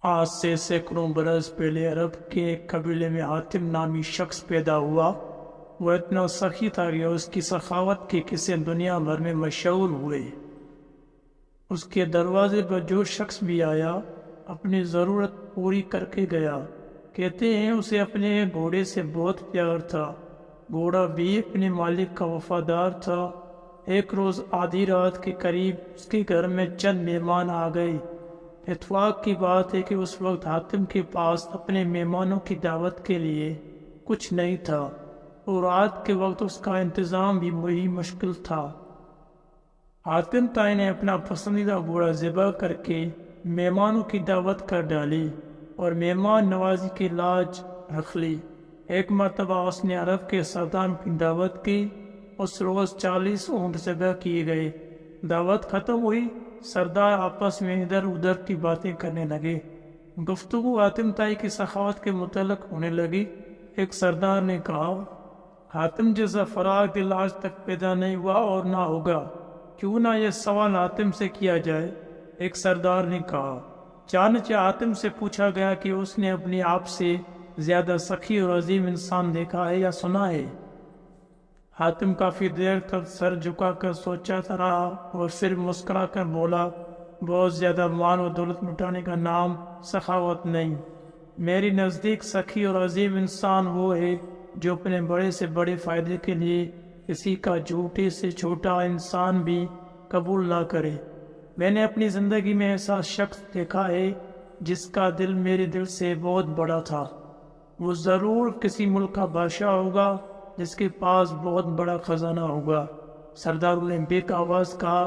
آج سے سینکڑوں برس پہلے عرب کے ایک قبیلے میں حاتم نامی شخص پیدا ہوا۔ وہ اتنا سخی تھا کہ اس کی سخاوت کے قصے دنیا بھر میں مشہور ہوئے۔ اس کے دروازے پر جو شخص بھی آیا اپنی ضرورت پوری کر کے گیا۔ کہتے ہیں اسے اپنے گھوڑے سے بہت پیار تھا۔ گھوڑا بھی اپنے مالک کا وفادار تھا۔ ایک روز آدھی رات کے قریب اس کے گھر میں چند مہمان آ گئے۔ اتفاق کی بات ہے کہ اس وقت حاتم کے پاس اپنے مہمانوں کی دعوت کے لیے کچھ نہیں تھا اور رات کے وقت اس کا انتظام بھی وہی مشکل تھا۔ حاتم تائی نے اپنا پسندیدہ گھوڑا ذبح کر کے مہمانوں کی دعوت کر ڈالی اور مہمان نوازی کی لاج رکھ لی۔ ایک مرتبہ اس نے عرب کے سردار کی دعوت کی۔ اس روز 40 اونٹ ذبح کیے گئے۔ دعوت ختم ہوئی۔ سردار آپس میں ادھر ادھر کی باتیں کرنے لگے۔ گفتگو حاتم تائی کی سخاوت کے متعلق ہونے لگی۔ ایک سردار نے کہا، حاتم جیسا فراغ دل آج تک پیدا نہیں ہوا اور نہ ہوگا، کیوں نہ یہ سوال حاتم سے کیا جائے۔ ایک سردار نے کہا، چانچہ حاتم سے پوچھا گیا کہ اس نے اپنے آپ سے زیادہ سخی اور عظیم انسان دیکھا ہے یا سنا ہے۔ حاتم کافی دیر تک سر جھکا کر سوچتا رہا اور پھر مسکرا کر بولا، بہت زیادہ مال و دولت لٹانے کا نام سخاوت نہیں۔ میری نزدیک سخی اور عظیم انسان وہ ہے جو اپنے بڑے سے بڑے فائدے کے لیے کسی کا چھوٹے سے چھوٹا انسان بھی قبول نہ کرے۔ میں نے اپنی زندگی میں ایسا شخص دیکھا ہے جس کا دل میرے دل سے بہت بڑا تھا۔ وہ ضرور کسی ملک کا بادشاہ ہوگا جس کے پاس بہت بڑا خزانہ ہوگا۔ سردار نے بیک آواز کہا،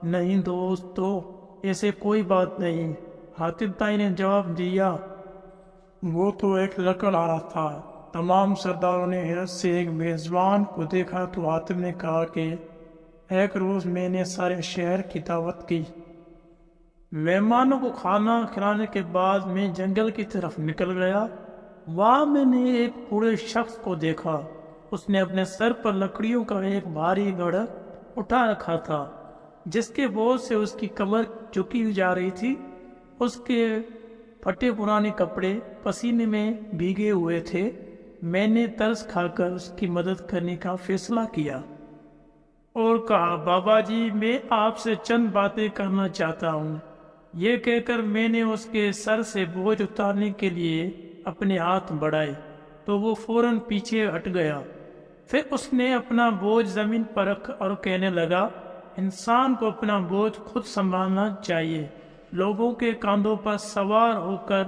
نہیں دوستو، ایسے کوئی بات نہیں۔ حاتم تائی نے جواب دیا، وہ تو ایک لکڑہارا تھا۔ تمام سرداروں نے حیرت سے ایک میزبان کو دیکھا تو حاتم نے کہا کہ ایک روز میں نے سارے شہر کی دعوت کی۔ مہمانوں کو کھانا کھلانے کے بعد میں جنگل کی طرف نکل گیا۔ وہاں میں نے ایک بوڑھے شخص کو دیکھا۔ اس نے اپنے سر پر لکڑیوں کا ایک بھاری گڑھا اٹھا رکھا تھا جس کے بوجھ سے اس کی کمر جھکی جا رہی تھی۔ اس کے پھٹے پرانے کپڑے پسینے میں بھیگے ہوئے تھے۔ میں نے ترس کھا کر اس کی مدد کرنے کا فیصلہ کیا اور کہا، بابا جی، میں آپ سے چند باتیں کرنا چاہتا ہوں۔ یہ کہہ کر میں نے اس کے سر سے بوجھ اتارنے کے لیے اپنے ہاتھ بڑھائے تو وہ فوراً پیچھے ہٹ گیا۔ پھر اس نے اپنا بوجھ زمین پر رکھ اور کہنے لگا، انسان کو اپنا بوجھ خود سنبھالنا چاہیے۔ لوگوں کے کاندھوں پر سوار ہو کر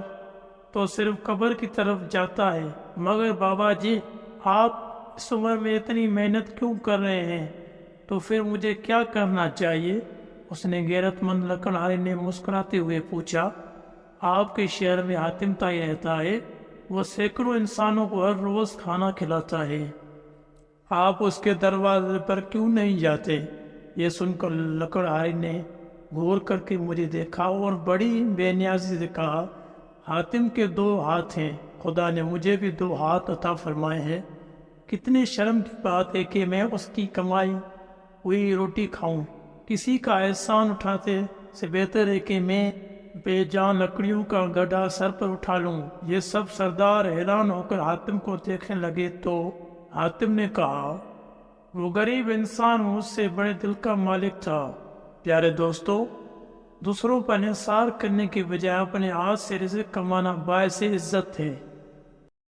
تو صرف قبر کی طرف جاتا ہے، مگر بابا جی، آپ اس عمر میں اتنی محنت کیوں کر رہے ہیں؟ تو پھر مجھے کیا کرنا چاہیے؟ اس نے غیرت مند لکڑہارے نے مسکراتے ہوئے پوچھا، آپ کے شہر میں حاتم تائی رہتا ہے، وہ سینکڑوں انسانوں کو ہر روز کھانا کھلاتا ہے، آپ اس کے دروازے پر کیوں نہیں جاتے؟ یہ سن کر لکڑہارے نے غور کر کے مجھے دیکھا اور بڑی بے نیازی سے کہا، حاتم کے 2 ہاتھ ہیں، خدا نے مجھے بھی 2 ہاتھ عطا فرمائے ہیں۔ کتنی شرم کی بات ہے کہ میں اس کی کمائی ہوئی روٹی کھاؤں۔ کسی کا احسان اٹھاتے سے بہتر ہے کہ میں بے جان لکڑیوں کا گڑھا سر پر اٹھا لوں۔ یہ سب سردار حیران ہو کر حاتم کو دیکھنے لگے تو حاتم نے کہا، وہ غریب انسان مجھ سے بڑے دل کا مالک تھا۔ پیارے دوستو، دوسروں پر انحصار کرنے کے بجائے اپنے ہاتھ سے رزق کمانا باعث عزت ہے۔